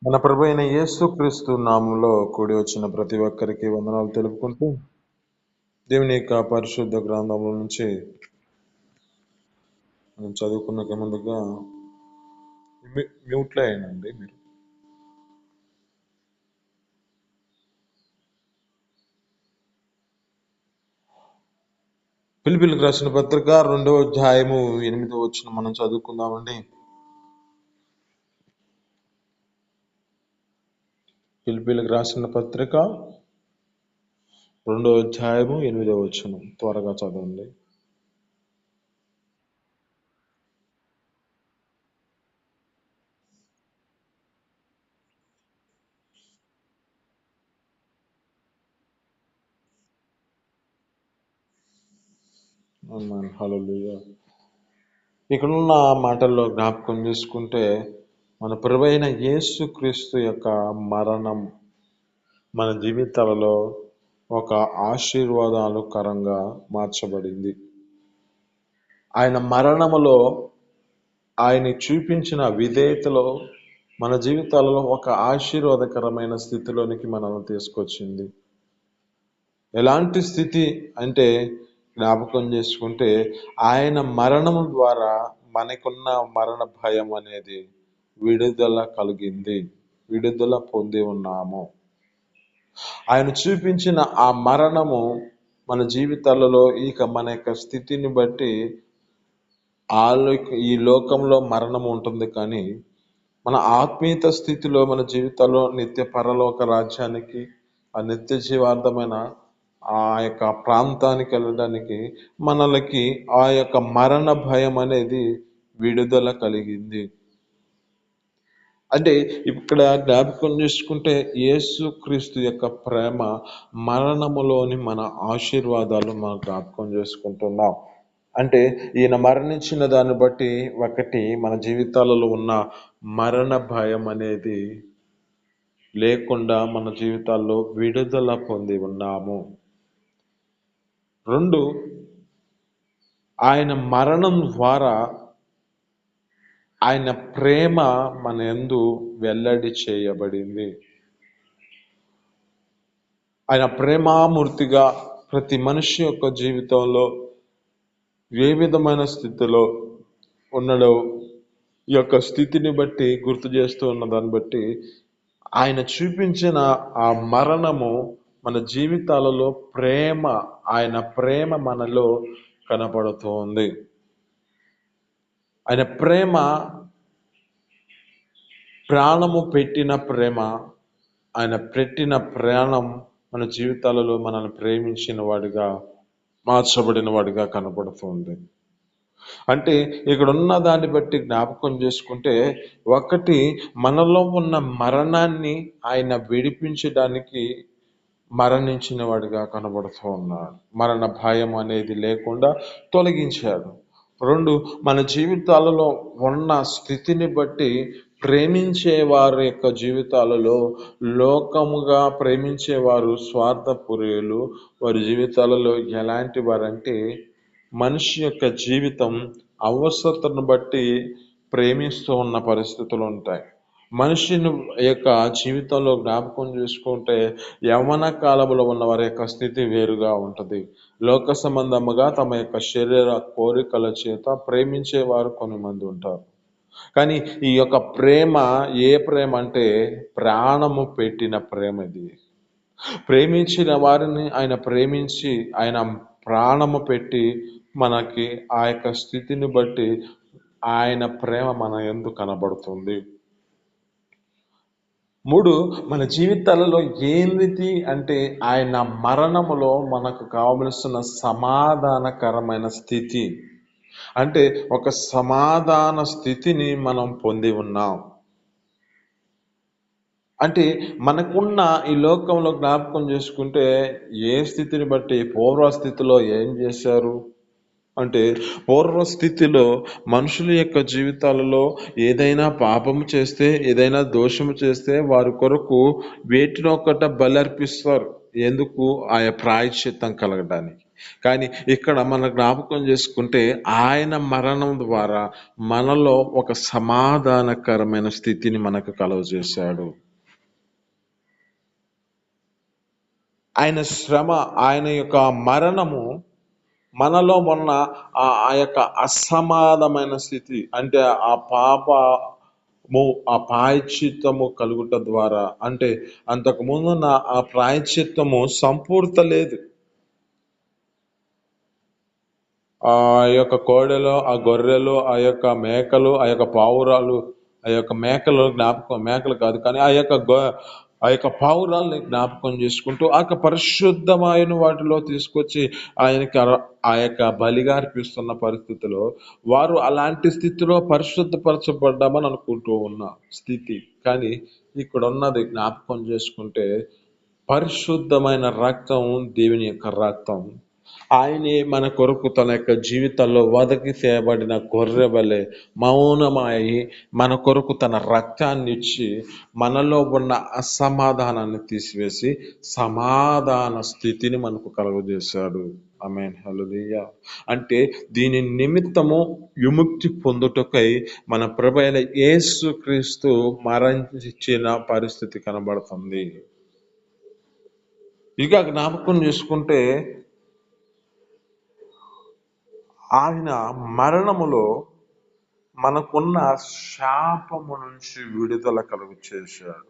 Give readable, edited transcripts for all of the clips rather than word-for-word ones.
మన ప్రభు అయిన యేసుక్రీస్తు నామంలో కూడి వచ్చిన ప్రతి ఒక్కరికి వందనాలు తెలుపుకుంటూ దేవుని యొక్క పరిశుద్ధ గ్రంథంలో నుంచి మనం చదువుకున్నక ముందుగా మ్యూట్లో అయినండి మీరు. ఫిలిప్పీలకు రాసిన పత్రిక 2వ అధ్యాయము 8వ వచనం మనం చదువుకుందామండి. ఫిలిప్పీలకు రాసిన పత్రిక 2వ అధ్యాయము 8వ వచనం త్వరగా చదవండి. హల్లెలూయా. ఇక్కడున్న మాటల్లో జ్ఞాపకం చేసుకుంటే మన ప్రభువైన యేసుక్రీస్తు యొక్క మరణం మన జీవితాలలో ఒక ఆశీర్వాదాలుకరంగా మార్చబడింది. ఆయన మరణములో ఆయన చూపించిన విధేయతలో మన జీవితాలలో ఒక ఆశీర్వాదకరమైన స్థితిలోనికి మనల్ని తీసుకొచ్చింది. ఎలాంటి స్థితి అంటే జ్ఞాపకం చేసుకుంటే ఆయన మరణము ద్వారా మనకున్న మరణ భయం అనేది విడుదల కలిగింది, విడుదల పొంది ఉన్నాము. ఆయన చూపించిన ఆ మరణము మన జీవితాలలో ఇక మన యొక్క స్థితిని బట్టి ఈ లోకంలో మరణం ఉంటుంది, కానీ మన ఆత్మీయత స్థితిలో మన జీవితాల్లో నిత్య పరలోక రాజ్యానికి ఆ నిత్య జీవార్థమైన ఆ యొక్క ప్రాంతానికి వెళ్ళడానికి మనలకి ఆ యొక్క మరణ భయం అనేది విడుదల కలిగింది. అంటే ఇక్కడ జ్ఞాపకం చేసుకుంటే యేసుక్రీస్తు యొక్క ప్రేమ మరణములోని మన ఆశీర్వాదాలు మనం జ్ఞాపకం చేసుకుంటున్నాం. అంటే ఈయన మరణించిన దాన్ని బట్టి ఒకటి మన జీవితాలలో ఉన్న మరణ భయం అనేది లేకుండా మన జీవితాల్లో విడుదల పొంది ఉన్నాము. 2, ఆయన మరణం ద్వారా ఆయన ప్రేమ మన యందు వెల్లడి చేయబడింది. ఆయన ప్రేమామూర్తిగా ప్రతి మనిషి యొక్క జీవితంలో ఏ విధమైన స్థితిలో ఉన్నాడో ఈ యొక్క స్థితిని బట్టి గుర్తు చేస్తూ ఉన్న దాన్ని బట్టి ఆయన చూపించిన ఆ మరణము మన జీవితాలలో ప్రేమ, ఆయన ప్రేమ మనలో కనపడుతోంది. ఆయన ప్రేమ ప్రాణము పెట్టిన ప్రేమ, ఆయన పెట్టిన ప్రాణం మన జీవితాలలో మనల్ని ప్రేమించిన వాడిగా మార్చబడిన వాడిగా కనపడుతుంది. అంటే ఇక్కడ ఉన్న దాన్ని బట్టి జ్ఞాపకం చేసుకుంటే ఒకటి మనలో ఉన్న మరణాన్ని ఆయన విడిపించడానికి మరణించిన వాడిగా కనబడుతూ ఉన్నాడు. మరణ భయం అనేది లేకుండా తొలగించాడు. 2, మన జీవితాలలో ఉన్న స్థితిని బట్టి ప్రేమించే వారి యొక్క జీవితాలలో లోకముగా ప్రేమించేవారు స్వార్థపూర్యులు. వారి జీవితాలలో ఎలాంటి వారంటే మనిషి యొక్క జీవితం అవసరతను బట్టి ప్రేమిస్తూ ఉన్న పరిస్థితులు ఉంటాయి. మనిషిని యొక్క జీవితంలో జ్ఞాపకం చేసుకుంటే యవ్వన కాలంలో ఉన్న వారి యొక్క స్థితి వేరుగా ఉంటుంది. లోక సంబంధముగా తమ యొక్క శరీర కోరికల చేత ప్రేమించేవారు కొంతమంది ఉంటారు. కానీ ఈ యొక్క ప్రేమ ఏ ప్రేమ అంటే ప్రాణము పెట్టిన ప్రేమ. ఇది ప్రేమించిన వారిని ఆయన ప్రేమించి ఆయన ప్రాణము పెట్టి మనకి ఆ యొక్క స్థితిని బట్టి ఆయన ప్రేమ మన యందు కనబడుతుంది. 3, మన జీవితాలలో ఏంది అంటే ఆయన మరణములో మనకు కావలసిన సమాధానకరమైన స్థితి, అంటే ఒక సమాధాన స్థితిని మనం పొంది ఉన్నాం. అంటే మనకున్న ఈ లోకంలో జ్ఞాపకం చేసుకుంటే ఏ స్థితిని బట్టి పూర్వస్థితిలో ఏం చేశారు అంటే పూర్వస్థితిలో మనుషుల యొక్క జీవితాలలో ఏదైనా పాపము చేస్తే, ఏదైనా దోషము చేస్తే వారి కొరకు వేటినొకట బలర్పిస్తారు. ఎందుకు? ఆయా ప్రాయశ్చిత్తం కలగడానికి. కానీ ఇక్కడ మన జ్ఞాపకం చేసుకుంటే ఆయన మరణం ద్వారా మనలో ఒక సమాధానకరమైన స్థితిని మనకు కలుగజేశాడు. ఆయన శ్రమ, ఆయన యొక్క మరణము మనలో ఉన్న ఆ యొక్క అసమాధమైన స్థితి, అంటే ఆ పాపము ఆ ప్రాయశ్చిత్తము కలుగుట ద్వారా, అంటే అంతకు ముందున్న ఆ ప్రాయశ్చిత్తము సంపూర్త లేదు. ఆ యొక్క కోడెలు, ఆ గొర్రెలు, ఆ యొక్క మేకలు, ఆ యొక్క పావురాలు, ఆ యొక్క మేకలు కాదు కానీ ఆ యొక్క పావురాల్ని జ్ఞాపకం చేసుకుంటూ ఆ యొక్క పరిశుద్ధమైన వాటిలో తీసుకొచ్చి ఆయనకి ఆ యొక్క బలిగా అర్పిస్తున్న పరిస్థితిలో వారు అలాంటి స్థితిలో పరిశుద్ధపరచబడ్డామని అనుకుంటూ ఉన్న స్థితి. కానీ ఇక్కడ ఉన్నది జ్ఞాపకం చేసుకుంటే పరిశుద్ధమైన రక్తం దేవుని యొక్క రక్తం. ఆయనే మన కొరకు తన యొక్క జీవితంలో వదకి చేయబడిన గొర్రె వలె మౌనమాయి మన కొరకు తన రక్తాన్ని ఇచ్చి మనలో ఉన్న అసమాధానాన్ని తీసివేసి సమాధాన స్థితిని మనకు కలుగజేశాడు. ఆమేన్, హల్లెలూయా. అంటే దీని నిమిత్తము విముక్తి పొందుటకై మన ప్రభు అయిన యేసుక్రీస్తు మరణించిన పరిస్థితి కనబడుతుంది. ఇక జ్ఞాపకం చేసుకుంటే ఆయన మరణములో మనకున్న శాపము నుంచి విడుదల కలుగు చేశాడు.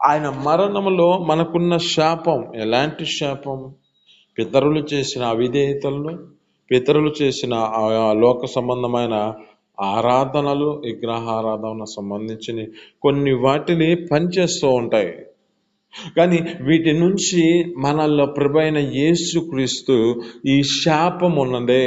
ఆయన మరణములో మనకున్న శాపం ఎలాంటి శాపం? పితరులు చేసిన అవిధేయతలను, పితరులు చేసిన లోక సంబంధమైన ఆరాధనలు, విగ్రహారాధన సంబంధించిన కొన్ని వాటిని పనిచేస్తూ ఉంటాయి. కానీ వీటి నుంచి మనల్లో ప్రభు అయిన యేసుక్రీస్తు ఈ శాపం ఉన్నదే,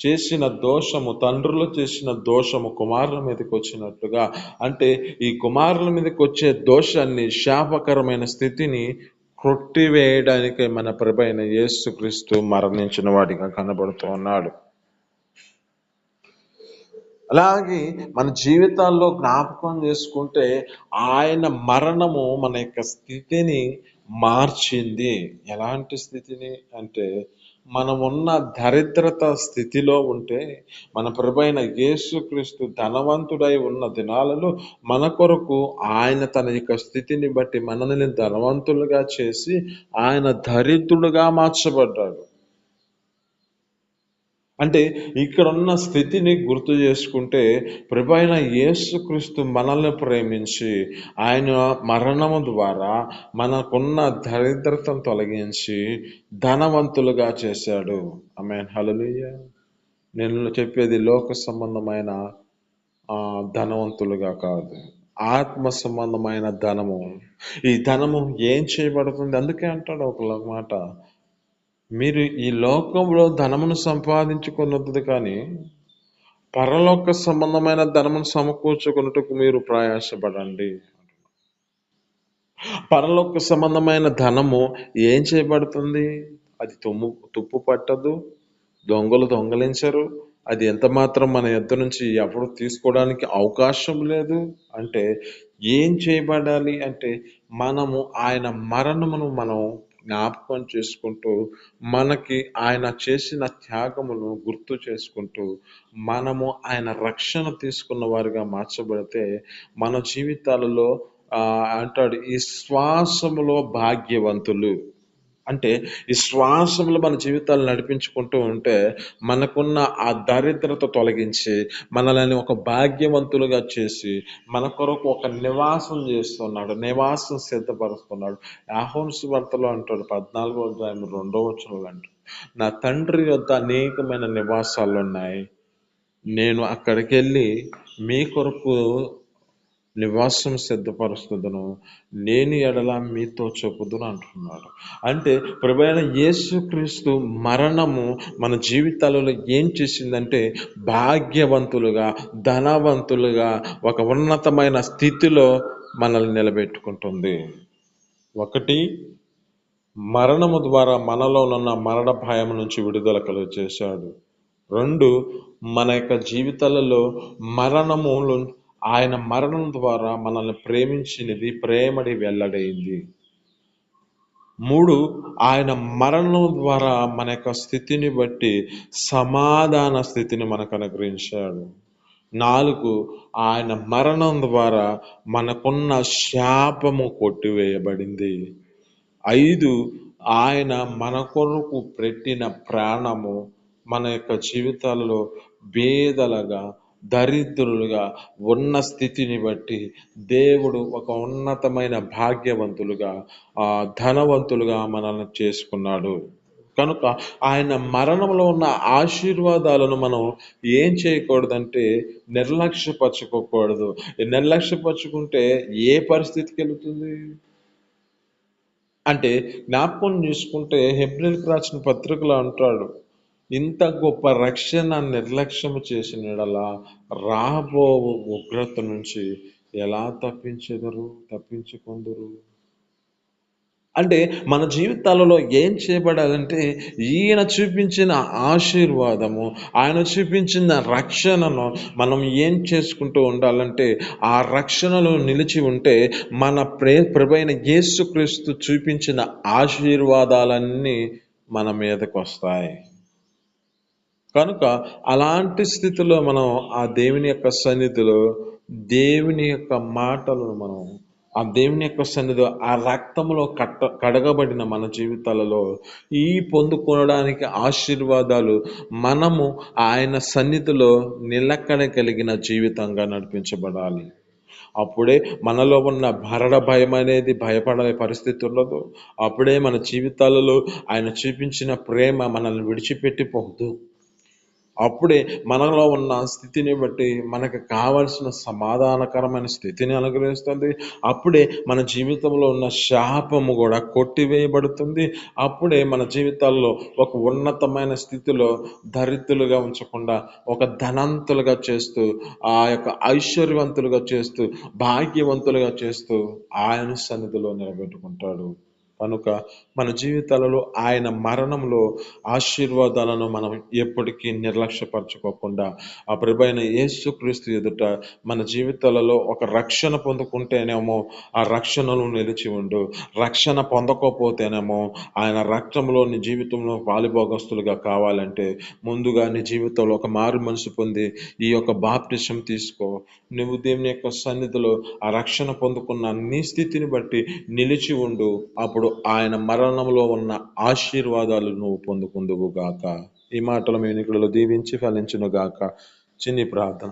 చేసిన దోషము, తండ్రులు చేసిన దోషము కుమారుల మీదకి వచ్చినట్లుగా, అంటే ఈ కుమారుల మీదకి వచ్చే దోషాన్ని, శాపకరమైన స్థితిని కొట్టివేయడానికి మన ప్రభు అయిన యేసుక్రీస్తు మరణించిన వాడిగా కనబడుతూ ఉన్నాడు. అలాగే మన జీవితాల్లో జ్ఞాపకం చేసుకుంటే ఆయన మరణము మన యొక్క స్థితిని మార్చింది. ఎలాంటి స్థితిని అంటే, మనమున్న దరిద్రత స్థితిలో ఉంటే మన ప్రభు అయిన యేసుక్రీస్తు ధనవంతుడై ఉన్న దినాలలో మన కొరకు ఆయన తన యొక్క స్థితిని బట్టి మనల్ని ధనవంతులుగా చేసి ఆయన దరిద్రుడుగా మార్చబడ్డాడు. అంటే ఇక్కడ ఉన్న స్థితిని గుర్తు చేసుకుంటే ప్రభు అయిన యేసుక్రీస్తు మనల్ని ప్రేమించి ఆయన మరణము ద్వారా మనకున్న దరిద్రతను తొలగించి ధనవంతులుగా చేశాడు. ఆమేన్, హల్లెలూయా. నేను చెప్పేది లోక సంబంధమైన ధనవంతులుగా కాదు, ఆత్మ సంబంధమైన ధనము. ఈ ధనము ఏం చేయబడుతుంది? అందుకే అంటాడు ఒక మాట, మీరు ఈ లోకంలో ధనమును సంపాదించుకున్నది కానీ పరలోక సంబంధమైన ధనమును సమకూర్చుకున్నట్టుకు మీరు ప్రయాసపడండి. పరలోక సంబంధమైన ధనము ఏం చేయబడుతుంది? అది తుప్పు పట్టదు, దొంగలు దొంగలించరు, అది ఎంత మాత్రం మన యొద్ద నుంచి ఎప్పుడు తీసుకోవడానికి అవకాశం లేదు. అంటే ఏం చేయబడాలి అంటే, మనము ఆయన మరణమును మనం జ్ఞాపకం చేసుకుంటూ, మనకి ఆయన చేసిన త్యాగమును గుర్తు చేసుకుంటూ, మనము ఆయన రక్షణ తీసుకున్న వారిగా మార్చబడితే మన జీవితాలలో అంటాడు ఈ శ్వాసములో భాగ్యవంతులు. అంటే ఈ శ్వాసములు మన జీవితాలు నడిపించుకుంటూ ఉంటే మనకున్న ఆ దరిద్రత తొలగించి మనల్ని ఒక భాగ్యవంతులుగా చేసి మన కొరకు ఒక నివాసం చేస్తున్నాడు, నివాసం సిద్ధపరుస్తున్నాడు. యోహాను సువార్తలో అంటాడు 14వ అధ్యాయం 2వ వచనంలో అంటాడు, నా తండ్రి యొద్ద అనేకమైన నివాసాలు ఉన్నాయి, నేను అక్కడికి వెళ్ళి మీ కొరకు నివాసం సిద్ధపరుస్తుందను, నేను ఎడల మీతో చెప్పుదును అంటున్నాడు. అంటే ప్రభు అయిన యేసుక్రీస్తు మరణము మన జీవితాలలో ఏం చేసిందంటే భాగ్యవంతులుగా, ధనవంతులుగా, ఒక ఉన్నతమైన స్థితిలో మనల్ని నిలబెట్టుకుంటుంది. ఒకటి, మరణము ద్వారా మనలో ఉన్న మరణ భయం నుంచి విడుదల కలుగ చేశాడు. 2, మన యొక్క జీవితాలలో మరణములు, ఆయన మరణం ద్వారా మనల్ని ప్రేమించినది ప్రేమడి వెల్లడైంది. 3, ఆయన మరణం ద్వారా మన యొక్క స్థితిని బట్టి సమాధాన స్థితిని మనకు అనుగ్రహించాడు. 4, ఆయన మరణం ద్వారా మనకున్న శాపము కొట్టివేయబడింది. 5, ఆయన మన కొరకు పెట్టిన ప్రాణము మన యొక్క జీవితాలలో బేదలుగా, దరిద్రులుగా ఉన్న స్థితిని బట్టి దేవుడు ఒక ఉన్నతమైన భాగ్యవంతులుగా, ధనవంతులుగా మనల్ని చేసుకున్నాడు. కనుక ఆయన మరణంలో ఉన్న ఆశీర్వాదాలను మనం ఏం చేయకూడదంటే నిర్లక్ష్యపరచుకోకూడదు. నిర్లక్ష్యపరచుకుంటే ఏ పరిస్థితికి వెళుతుంది అంటే, జ్ఞాపకం చేసుకుంటే హెబ్రీయులకు రాసిన పత్రికలో అంటాడు, ఇంత గొప్ప రక్షణ నిర్లక్ష్యము చేసిన యెడల రాబో ఉగ్రత నుంచి ఎలా తప్పించుకొందురు? అంటే మన జీవితాలలో ఏం చేయబడాలంటే, ఈయన చూపించిన ఆశీర్వాదము, ఆయన చూపించిన రక్షణను మనం ఏం చేసుకుంటూ ఉండాలంటే, ఆ రక్షణలో నిలిచి ఉంటే మన ప్రభువైన యేసుక్రీస్తు చూపించిన ఆశీర్వాదాలన్నీ మన మీదకు వస్తాయి. కనుక అలాంటి స్థితిలో మనం ఆ దేవుని యొక్క సన్నిధిలో దేవుని యొక్క మాటలను మనం ఆ దేవుని యొక్క సన్నిధిలో ఆ రక్తంలో కడగబడిన మన జీవితాలలో ఈ పొందుకోవడానికి ఆశీర్వాదాలు మనము ఆయన సన్నిధిలో నిలకడ కలిగిన జీవితంగా నడిపించబడాలి. అప్పుడే మనలో ఉన్న మరణ భయం అనేది భయపడే పరిస్థితి ఉండదు. అప్పుడే మన జీవితాలలో ఆయన చూపించిన ప్రేమ మనల్ని విడిచిపెట్టిపోదు. అప్పుడే మనలో ఉన్న స్థితిని బట్టి మనకు కావలసిన సమాధానకరమైన స్థితిని అనుగ్రహిస్తుంది. అప్పుడే మన జీవితంలో ఉన్న శాపము కూడా కొట్టివేయబడుతుంది. అప్పుడే మన జీవితాల్లో ఒక ఉన్నతమైన స్థితిలో దరిద్రులుగా ఉంచకుండా ఒక ధనవంతులుగా చేస్తూ, ఆ యొక్క ఐశ్వర్యవంతులుగా చేస్తూ, భాగ్యవంతులుగా చేస్తూ ఆయన సన్నిధిలో నిలబెట్టుకుంటాడు. కనుక మన జీవితాలలో ఆయన మరణంలో ఆశీర్వాదాలను మనం ఎప్పటికీ నిర్లక్ష్యపరచుకోకుండా ఆ ప్రభువైన యేసుక్రీస్తు ఎదుట మన జీవితాలలో ఒక రక్షణ పొందుకుంటేనేమో ఆ రక్షణలో నిలిచి ఉండు, రక్షణ పొందకపోతేనేమో ఆయన రక్తంలో నీ జీవితంలో పాలుభోగస్తులుగా కావాలంటే ముందుగా నీ జీవితంలో ఒక మారు మనసు పొంది ఈ యొక్క బాప్టిజం తీసుకో. నువ్వు దేవుని యొక్క సన్నిధిలో ఆ రక్షణ పొందుకున్న నీ స్థితిని బట్టి నిలిచి ఉండు. అప్పుడు ఆయన మరణంలో ఉన్న ఆశీర్వాదాలు నువ్వు పొందుకుందువు గాక. ఈ మాటలు మీ వినికిడిలో దీవించి ఫలించును గాక. చిన్ని ప్రార్థన.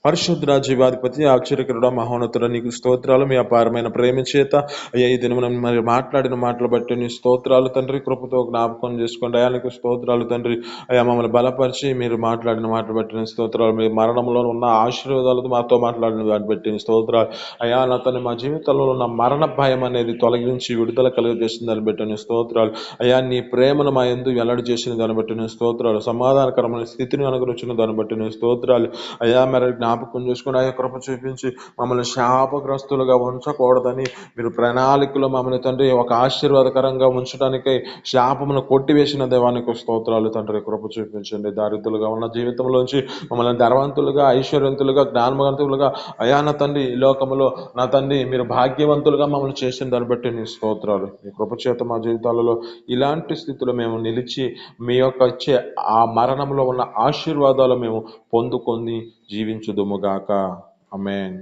పరిశుద్ధ జీవాధిపతి, ఆశ్చర్యకరుడ, మహోన్నతుడ, నీకు స్తోత్రాలు. మీ అపారమైన ప్రేమ చేత అయ్యా ఈ దినమున మరి మాట్లాడిన మాటలు బట్టి నీ స్తోత్రాలు తండ్రి. కృపతో జ్ఞాపకం చేసుకోండి అయ్యా. నీకు స్తోత్రాలు తండ్రి. అయ్యా మమ్మల్ని బలపరిచి మీరు మాట్లాడిన మాటలు బట్టి నీ స్తోత్రాలు. మీ మరణంలో ఉన్న ఆశీర్వాదాలతో మాతో మాట్లాడిన దాన్ని బట్టి నీ స్తోత్రాలు అయ్యా. నా తను మా జీవితంలో ఉన్న మరణ భయం అనేది తొలగించి విడుదల కలుగజేసిన దాన్ని బట్టి నీ స్తోత్రాలు అయ్యా. నీ ప్రేమను మా యందు వెల్లడి చేసిన దాన్ని బట్టి నీ స్తోత్రాలు. సమాధానకరమైన స్థితిని అనుగ్రహించిన దాన్ని బట్టి నీ స్తోత్రాలు అయ్యా. మరి జ్ఞాపకం చేసుకుని అయ్యా కృప చూపించి మమ్మల్ని శాపగ్రస్తులుగా ఉంచకూడదని మీరు ప్రణాళికలో మమ్మల్ని తండ్రి ఒక ఆశీర్వాదకరంగా ఉంచడానికై శాపమును కొట్టివేసిన దేవానికి స్తోత్రాలు తండ్రి. కృప చూపించండి. దారిద్రులుగా ఉన్న జీవితంలోంచి మమ్మల్ని ధనవంతులుగా, ఐశ్వర్యవంతులుగా, జ్ఞానవంతులుగా అయా నా తండ్రి ఈ లోకంలో నా తండ్రి మీరు భాగ్యవంతులుగా మమ్మల్ని చేసిన దాన్ని బట్టి నీ స్తోత్రాలు. మీ కృప చేత మా జీవితాలలో ఇలాంటి స్థితిలో మేము నిలిచి మీ యొక్క ఇచ్చే ఆ మరణంలో ఉన్న ఆశీర్వాదాలు మేము పొందుకొని జీవించుదుముగాక. ఆమేన్.